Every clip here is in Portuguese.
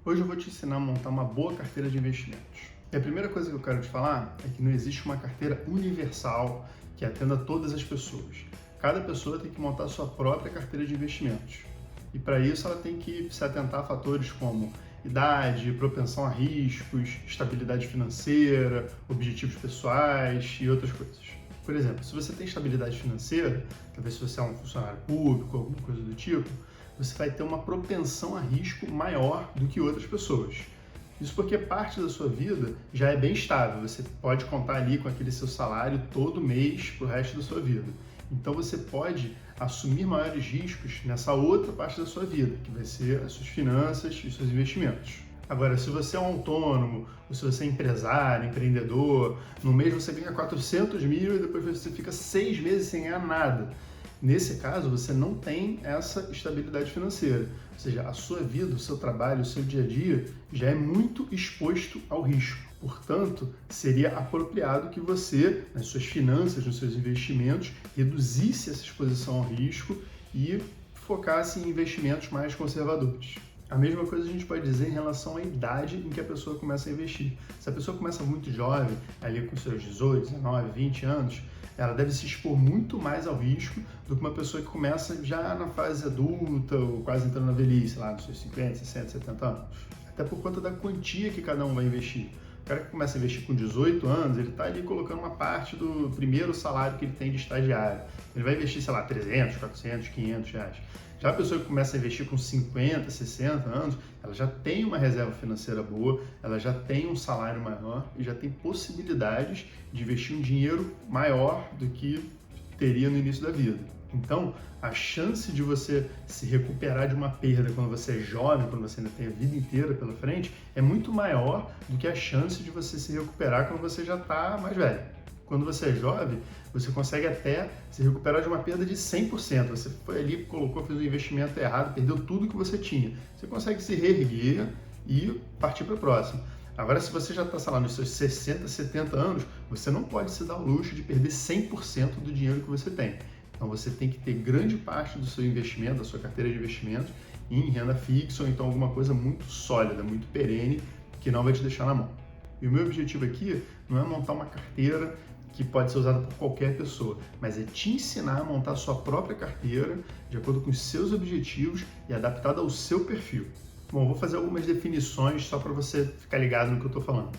Hoje eu vou te ensinar a montar uma boa carteira de investimentos. E a primeira coisa que eu quero te falar é que não existe uma carteira universal que atenda todas as pessoas. Cada pessoa tem que montar a sua própria carteira de investimentos. E para isso ela tem que se atentar a fatores como idade, propensão a riscos, estabilidade financeira, objetivos pessoais e outras coisas. Por exemplo, se você tem estabilidade financeira, talvez se você é um funcionário público, alguma coisa do tipo, você vai ter uma propensão a risco maior do que outras pessoas. Isso porque parte da sua vida já é bem estável, você pode contar ali com aquele seu salário todo mês para o resto da sua vida. Então você pode assumir maiores riscos nessa outra parte da sua vida, que vai ser as suas finanças e os seus investimentos. Agora, se você é um autônomo, ou se você é empresário, empreendedor, no mês você ganha 400 mil e depois você fica 6 meses sem ganhar nada. Nesse caso, você não tem essa estabilidade financeira, ou seja, a sua vida, o seu trabalho, o seu dia a dia já é muito exposto ao risco. Portanto, seria apropriado que você, nas suas finanças, nos seus investimentos, reduzisse essa exposição ao risco e focasse em investimentos mais conservadores. A mesma coisa a gente pode dizer em relação à idade em que a pessoa começa a investir. Se a pessoa começa muito jovem, ali com seus 18, 19, 20 anos, ela deve se expor muito mais ao risco do que uma pessoa que começa já na fase adulta ou quase entrando na velhice, lá nos seus 50, 60, 70 anos. Até por conta da quantia que cada um vai investir. O cara que começa a investir com 18 anos, ele está ali colocando uma parte do primeiro salário que ele tem de estagiário. Ele vai investir, sei lá, 300, 400, 500 reais. Já a pessoa que começa a investir com 50, 60 anos, ela já tem uma reserva financeira boa, ela já tem um salário maior e já tem possibilidades de investir um dinheiro maior do que teria no início da vida. Então, a chance de você se recuperar de uma perda quando você é jovem, quando você ainda tem a vida inteira pela frente, é muito maior do que a chance de você se recuperar quando você já está mais velho. Quando você é jovem, você consegue até se recuperar de uma perda de 100%. Você foi ali, colocou, fez um investimento errado, perdeu tudo que você tinha. Você consegue se reerguer e partir para o próximo. Agora, se você já está, sei lá, nos seus 60, 70 anos, você não pode se dar o luxo de perder 100% do dinheiro que você tem. Então, você tem que ter grande parte do seu investimento, da sua carteira de investimentos, em renda fixa ou então alguma coisa muito sólida, muito perene, que não vai te deixar na mão. E o meu objetivo aqui não é montar uma carteira que pode ser usada por qualquer pessoa, mas é te ensinar a montar a sua própria carteira de acordo com os seus objetivos e adaptada ao seu perfil. Bom, eu vou fazer algumas definições só para você ficar ligado no que eu estou falando.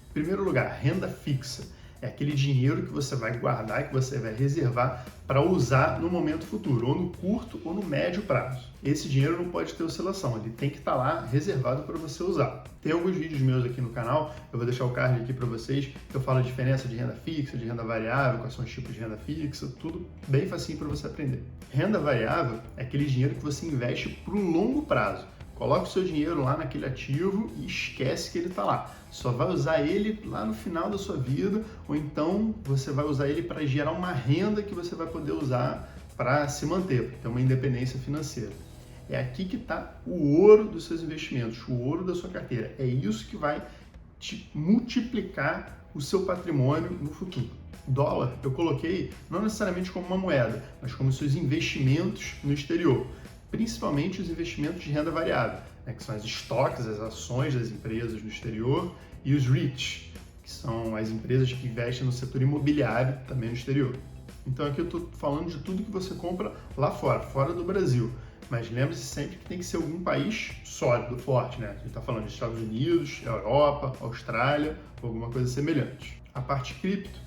Em primeiro lugar, renda fixa. É aquele dinheiro que você vai guardar, que você vai reservar para usar no momento futuro, ou no curto ou no médio prazo. Esse dinheiro não pode ter oscilação, ele tem que estar lá reservado para você usar. Tem alguns vídeos meus aqui no canal, eu vou deixar o card aqui para vocês, que eu falo a diferença de renda fixa, de renda variável, quais são os tipos de renda fixa, tudo bem facinho para você aprender. Renda variável é aquele dinheiro que você investe para um longo prazo. Coloca o seu dinheiro lá naquele ativo e esquece que ele está lá. Só vai usar ele lá no final da sua vida, ou então você vai usar ele para gerar uma renda que você vai poder usar para se manter, ter uma independência financeira. É aqui que está o ouro dos seus investimentos, o ouro da sua carteira. É isso que vai te multiplicar o seu patrimônio no futuro. Dólar eu coloquei não necessariamente como uma moeda, mas como seus investimentos no exterior. Principalmente os investimentos de renda variável, né, que são as estoques, as ações das empresas no exterior, e os REITs, que são as empresas que investem no setor imobiliário também no exterior. Então aqui eu estou falando de tudo que você compra lá fora, fora do Brasil. Mas lembre-se sempre que tem que ser algum país sólido, forte, né? A gente está falando de Estados Unidos, Europa, Austrália, ou alguma coisa semelhante. A parte cripto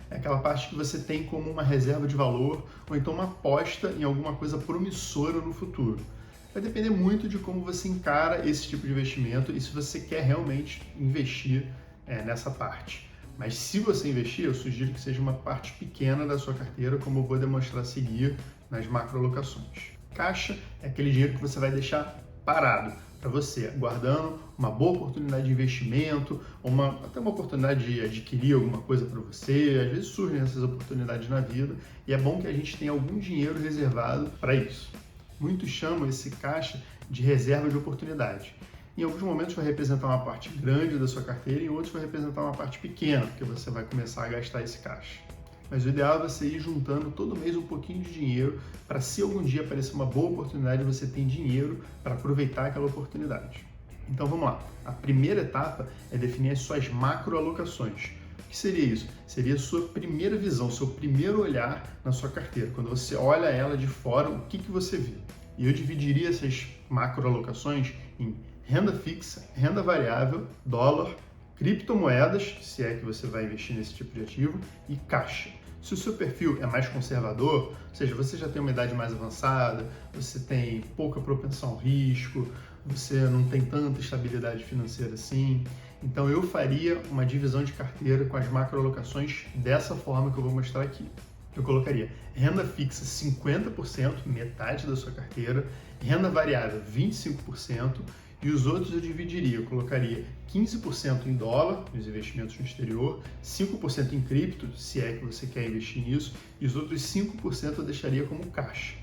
é aquela parte que você tem como uma reserva de valor ou então uma aposta em alguma coisa promissora no futuro. Vai depender muito de como você encara esse tipo de investimento e se você quer realmente investir nessa parte. Mas se você investir, eu sugiro que seja uma parte pequena da sua carteira, como eu vou demonstrar a seguir nas macroalocações. Caixa é aquele dinheiro que você vai deixar parado para você, guardando uma boa oportunidade de investimento, até uma oportunidade de adquirir alguma coisa para você. Às vezes surgem essas oportunidades na vida e é bom que a gente tenha algum dinheiro reservado para isso. Muitos chamam esse caixa de reserva de oportunidade. Em alguns momentos vai representar uma parte grande da sua carteira e em outros vai representar uma parte pequena, porque você vai começar a gastar esse caixa. Mas o ideal é você ir juntando todo mês um pouquinho de dinheiro para, se algum dia aparecer uma boa oportunidade, você tem dinheiro para aproveitar aquela oportunidade. Então vamos lá. A primeira etapa é definir as suas macroalocações. O que seria isso? Seria a sua primeira visão, seu primeiro olhar na sua carteira. Quando você olha ela de fora, o que você vê? E eu dividiria essas macroalocações em renda fixa, renda variável, dólar, criptomoedas, se é que você vai investir nesse tipo de ativo, e caixa. Se o seu perfil é mais conservador, ou seja, você já tem uma idade mais avançada, você tem pouca propensão ao risco, você não tem tanta estabilidade financeira assim, então eu faria uma divisão de carteira com as macroalocações dessa forma que eu vou mostrar aqui. Eu colocaria renda fixa 50%, metade da sua carteira, renda variável 25%, e os outros eu dividiria, eu colocaria 15% em dólar, nos investimentos no exterior, 5% em cripto, se é que você quer investir nisso, e os outros 5% eu deixaria como caixa.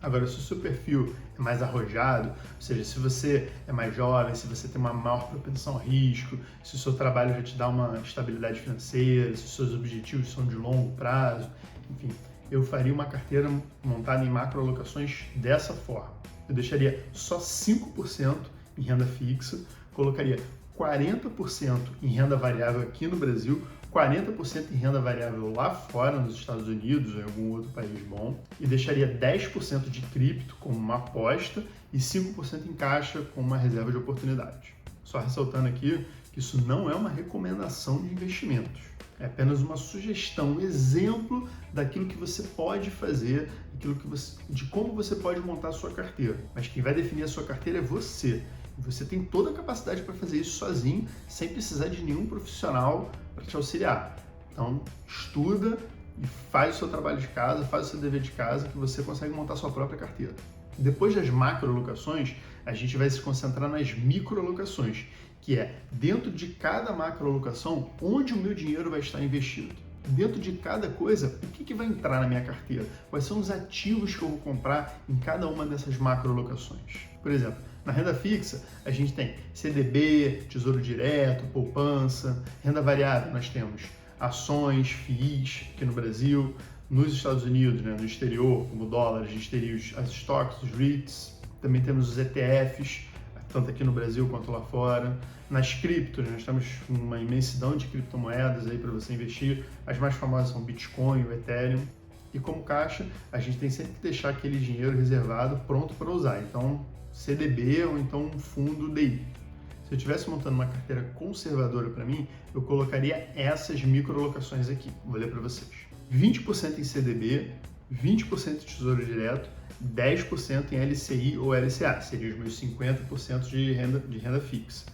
Agora, se o seu perfil é mais arrojado, ou seja, se você é mais jovem, se você tem uma maior propensão ao risco, se o seu trabalho já te dá uma estabilidade financeira, se os seus objetivos são de longo prazo, enfim, eu faria uma carteira montada em macroalocações dessa forma. Eu deixaria só 5% em renda fixa, colocaria 40% em renda variável aqui no Brasil, 40% em renda variável lá fora, nos Estados Unidos ou em algum outro país bom, e deixaria 10% de cripto como uma aposta e 5% em caixa como uma reserva de oportunidade. Só ressaltando aqui que isso não é uma recomendação de investimentos, é apenas uma sugestão, um exemplo daquilo que você pode fazer, de como você pode montar a sua carteira. Mas quem vai definir a sua carteira é você. Você tem toda a capacidade para fazer isso sozinho, sem precisar de nenhum profissional para te auxiliar. Então, estuda e faz o seu trabalho de casa, faz o seu dever de casa, que você consegue montar a sua própria carteira. Depois das macroalocações, a gente vai se concentrar nas microalocações, que é dentro de cada macroalocação, onde o meu dinheiro vai estar investido. Dentro de cada coisa, o que vai entrar na minha carteira? Quais são os ativos que eu vou comprar em cada uma dessas macroalocações? Por exemplo, na renda fixa, a gente tem CDB, Tesouro Direto, poupança. Renda variável, nós temos ações, FIIs aqui no Brasil. Nos Estados Unidos, né, no exterior, como dólares, a gente teria as stocks, os REITs. Também temos os ETFs, tanto aqui no Brasil quanto lá fora. Nas criptos, nós temos uma imensidão de criptomoedas aí para você investir. As mais famosas são o Bitcoin, o Ethereum. E como caixa, a gente tem sempre que deixar aquele dinheiro reservado pronto para usar. Então, CDB ou então um fundo DI. Se eu estivesse montando uma carteira conservadora para mim, eu colocaria essas microalocações aqui. Vou ler para vocês. 20% em CDB, 20% em Tesouro Direto, 10% em LCI ou LCA, seriam os meus 50% de renda fixa.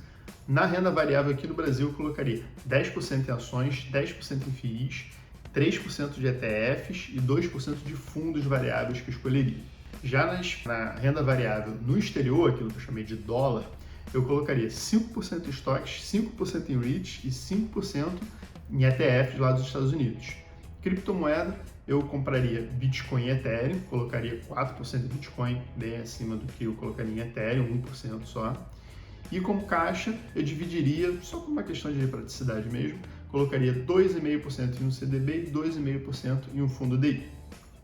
Na renda variável aqui no Brasil, eu colocaria 10% em ações, 10% em FIIs, 3% de ETFs e 2% de fundos variáveis que eu escolheria. Já na renda variável no exterior, aquilo que eu chamei de dólar, eu colocaria 5% em estoques, 5% em REITs e 5% em ETFs lá dos Estados Unidos. Criptomoeda, eu compraria Bitcoin e Ethereum, colocaria 4% de Bitcoin, bem acima do que eu colocaria em Ethereum, 1% só. E como caixa, eu dividiria, só por uma questão de praticidade mesmo, colocaria 2,5% em um CDB e 2,5% em um fundo DI.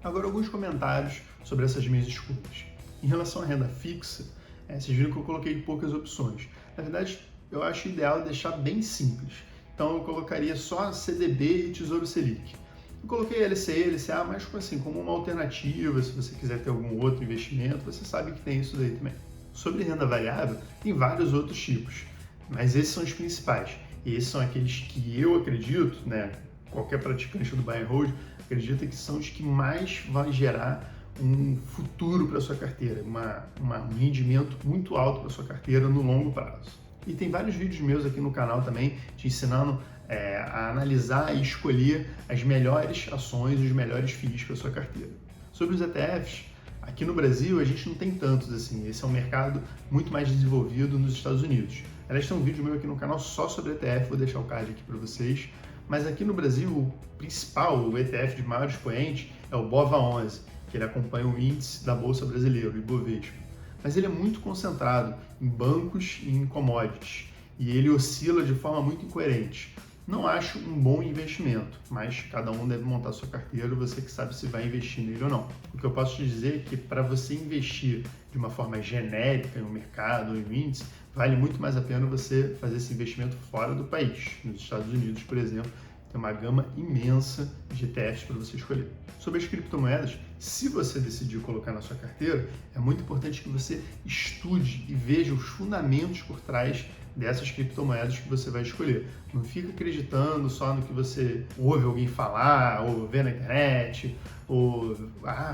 Agora, alguns comentários sobre essas minhas escolhas. Em relação à renda fixa, vocês viram que eu coloquei poucas opções. Na verdade, eu acho ideal deixar bem simples. Então, eu colocaria só CDB e Tesouro Selic. Eu coloquei LCI, LCA, mas assim, como uma alternativa, se você quiser ter algum outro investimento, você sabe que tem isso daí também. Sobre renda variável, tem vários outros tipos, mas esses são os principais. E esses são aqueles que eu acredito, né, qualquer praticante do buy and hold acredita que são os que mais vão gerar um futuro para sua carteira, um rendimento muito alto para sua carteira no longo prazo. E tem vários vídeos meus aqui no canal também te ensinando a analisar e escolher as melhores ações e os melhores FIIs para sua carteira. Sobre os ETFs, aqui no Brasil a gente não tem tantos assim, esse é um mercado muito mais desenvolvido nos Estados Unidos. Aliás, tem um vídeo meu aqui no canal só sobre ETF, vou deixar o card aqui para vocês. Mas aqui no Brasil, o principal, o ETF de maior expoente é o BOVA11, que ele acompanha o índice da Bolsa Brasileira, o Ibovespa. Mas ele é muito concentrado em bancos e em commodities, e ele oscila de forma muito incoerente. Não acho um bom investimento, mas cada um deve montar sua carteira, você que sabe se vai investir nele ou não. O que eu posso te dizer é que para você investir de uma forma genérica em um mercado ou em um índice, vale muito mais a pena você fazer esse investimento fora do país. Nos Estados Unidos, por exemplo, tem uma gama imensa de ETFs para você escolher. Sobre as criptomoedas, se você decidir colocar na sua carteira, é muito importante que você estude e veja os fundamentos por trás dessas criptomoedas que você vai escolher. Não fica acreditando só no que você ouve alguém falar, ou vê na internet, ou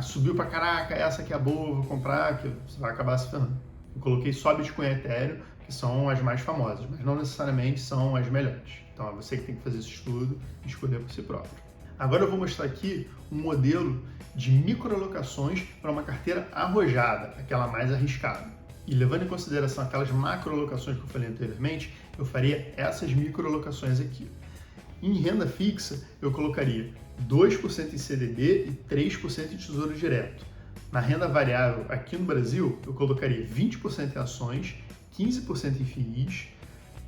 subiu pra caraca, essa aqui é boa, vou comprar, que você vai acabar se ferrando. Eu coloquei só Bitcoin e Ethereum, que são as mais famosas, mas não necessariamente são as melhores. Então é você que tem que fazer esse estudo e escolher por si próprio. Agora eu vou mostrar aqui um modelo de microalocações para uma carteira arrojada, aquela mais arriscada. E levando em consideração aquelas macroalocações que eu falei anteriormente, eu faria essas microalocações aqui. Em renda fixa, eu colocaria 2% em CDB e 3% em Tesouro Direto. Na renda variável, aqui no Brasil, eu colocaria 20% em ações, 15% em FIIs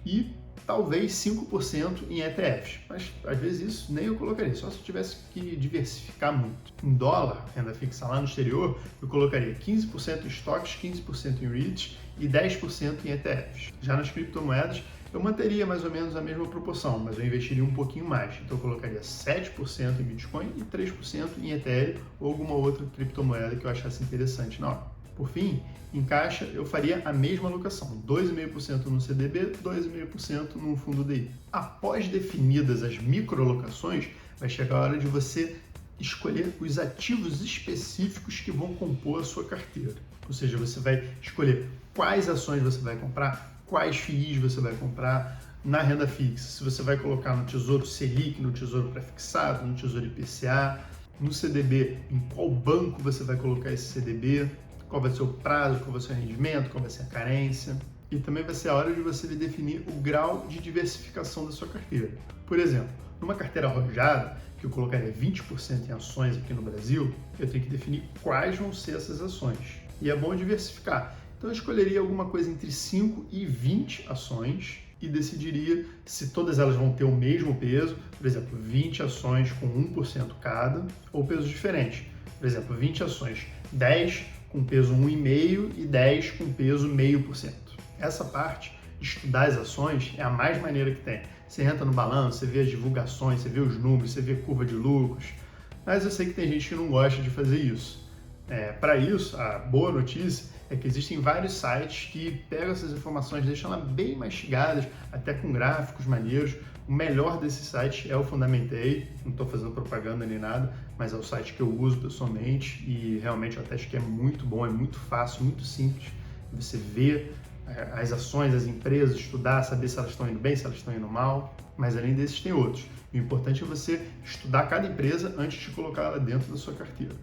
e talvez 5% em ETFs. Mas às vezes isso nem eu colocaria, só se eu tivesse que diversificar muito. Em dólar, renda fixa lá no exterior, eu colocaria 15% em estoques, 15% em REITs e 10% em ETFs. Já nas criptomoedas, eu manteria mais ou menos a mesma proporção, mas eu investiria um pouquinho mais. Então eu colocaria 7% em Bitcoin e 3% em Ethereum ou alguma outra criptomoeda que eu achasse interessante na hora. Por fim, em caixa, eu faria a mesma alocação, 2,5% no CDB, 2,5% num fundo DI. Após definidas as microalocações, vai chegar a hora de você escolher os ativos específicos que vão compor a sua carteira. Ou seja, você vai escolher quais ações você vai comprar, quais FIIs você vai comprar na renda fixa. Se você vai colocar no Tesouro Selic, no Tesouro Prefixado, no Tesouro IPCA, no CDB, em qual banco você vai colocar esse CDB, qual vai ser o prazo, qual vai ser o rendimento, qual vai ser a carência. E também vai ser a hora de você definir o grau de diversificação da sua carteira. Por exemplo, numa carteira arrojada, que eu colocaria 20% em ações aqui no Brasil, eu tenho que definir quais vão ser essas ações. E é bom diversificar. Então eu escolheria alguma coisa entre 5 e 20 ações e decidiria se todas elas vão ter o mesmo peso, por exemplo, 20 ações com 1% cada, ou pesos diferentes. Por exemplo, 20 ações, 10 com peso 1,5% e 10 com peso 0,5%. Essa parte, estudar as ações, é a mais maneira que tem. Você entra no balanço, você vê as divulgações, você vê os números, você vê a curva de lucros, mas eu sei que tem gente que não gosta de fazer isso. Para isso, a boa notícia é que existem vários sites que pegam essas informações, deixam elas bem mastigadas, até com gráficos maneiros. O melhor desse site é o Fundamentei, não estou fazendo propaganda nem nada, mas é o site que eu uso pessoalmente e realmente eu até acho que é muito bom, é muito fácil, muito simples. Você vê as ações, as empresas, estudar, saber se elas estão indo bem, se elas estão indo mal, mas além desses tem outros. O importante é você estudar cada empresa antes de colocá-la dentro da sua carteira.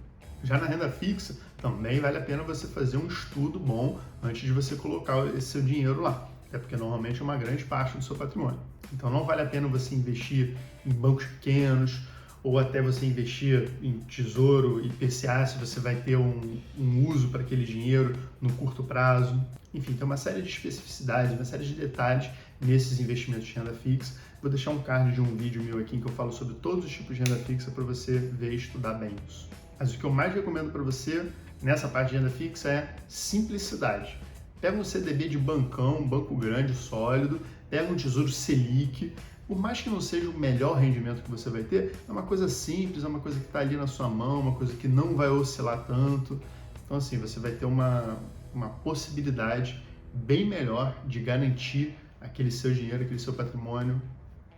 Já na renda fixa, também vale a pena você fazer um estudo bom antes de você colocar esse seu dinheiro lá. Até porque normalmente é uma grande parte do seu patrimônio. Então não vale a pena você investir em bancos pequenos ou até você investir em tesouro IPCA se você vai ter um uso para aquele dinheiro no curto prazo. Enfim, tem uma série de especificidades, uma série de detalhes nesses investimentos de renda fixa. Vou deixar um card de um vídeo meu aqui em que eu falo sobre todos os tipos de renda fixa para você ver e estudar bem isso. Mas o que eu mais recomendo para você nessa parte de renda fixa é simplicidade. Pega um CDB de bancão, um banco grande, sólido, pega um Tesouro Selic. Por mais que não seja o melhor rendimento que você vai ter, é uma coisa simples, é uma coisa que está ali na sua mão, uma coisa que não vai oscilar tanto. Então assim, você vai ter uma possibilidade bem melhor de garantir aquele seu dinheiro, aquele seu patrimônio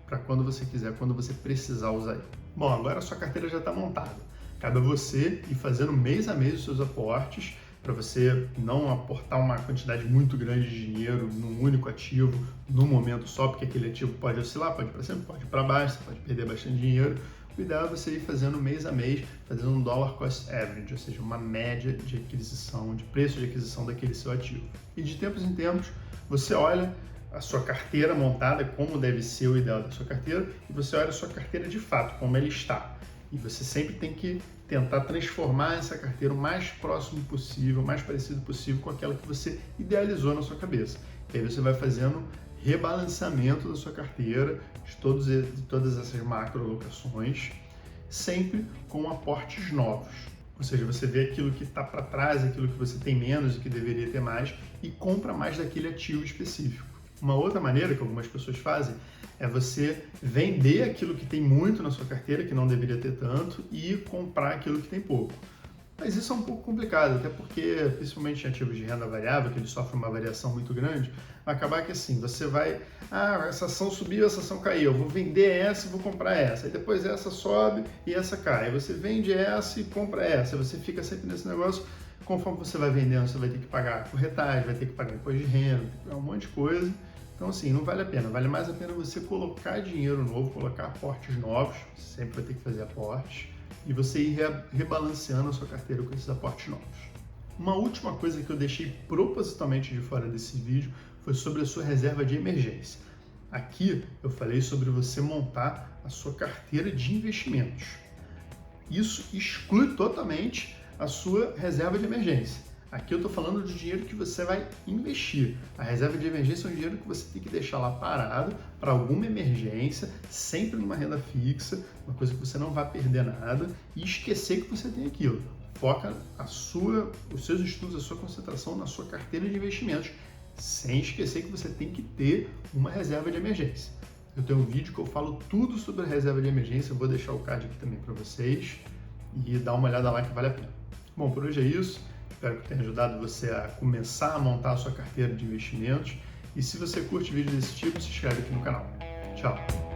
para quando você quiser, quando você precisar usar ele. Bom, agora a sua carteira já está montada. Cabe a você ir fazendo mês a mês os seus aportes, para você não aportar uma quantidade muito grande de dinheiro num único ativo, num momento só, porque aquele ativo pode oscilar, pode ir para cima, pode ir para baixo, você pode perder bastante dinheiro. O ideal é você ir fazendo mês a mês, fazendo um dollar cost average, ou seja, uma média de aquisição, de preço de aquisição daquele seu ativo. E de tempos em tempos, você olha a sua carteira montada, como deve ser o ideal da sua carteira, e você olha a sua carteira de fato, como ela está. E você sempre tem que tentar transformar essa carteira o mais próximo possível, o mais parecido possível com aquela que você idealizou na sua cabeça. E aí você vai fazendo rebalanceamento da sua carteira, de todas essas macro alocações, sempre com aportes novos. Ou seja, você vê aquilo que está para trás, aquilo que você tem menos e que deveria ter mais e compra mais daquele ativo específico. Uma outra maneira que algumas pessoas fazem é você vender aquilo que tem muito na sua carteira, que não deveria ter tanto, e comprar aquilo que tem pouco. Mas isso é um pouco complicado, até porque, principalmente em ativos de renda variável, que eles sofrem uma variação muito grande, vai acabar que assim, você vai, essa ação subiu, essa ação caiu, eu vou vender essa e vou comprar essa, e depois essa sobe e essa cai, aí você vende essa e compra essa, você fica sempre nesse negócio, conforme você vai vendendo, você vai ter que pagar corretagem, vai ter que pagar imposto de renda, vai ter que pagar um monte de coisa, então assim, não vale a pena, vale mais a pena você colocar dinheiro novo, colocar aportes novos, você sempre vai ter que fazer aportes, e você ir rebalanceando a sua carteira com esses aportes novos. Uma última coisa que eu deixei propositalmente de fora desse vídeo foi sobre a sua reserva de emergência. Aqui eu falei sobre você montar a sua carteira de investimentos. Isso exclui totalmente a sua reserva de emergência. Aqui eu estou falando de dinheiro que você vai investir. A reserva de emergência é um dinheiro que você tem que deixar lá parado para alguma emergência, sempre numa renda fixa, uma coisa que você não vai perder nada e esquecer que você tem aquilo. Foca os seus estudos, a sua concentração na sua carteira de investimentos, sem esquecer que você tem que ter uma reserva de emergência. Eu tenho um vídeo que eu falo tudo sobre a reserva de emergência, eu vou deixar o card aqui também para vocês e dá uma olhada lá que vale a pena. Bom, por hoje é isso. Espero que tenha ajudado você a começar a montar a sua carteira de investimentos. E se você curte vídeos desse tipo, se inscreve aqui no canal. Tchau!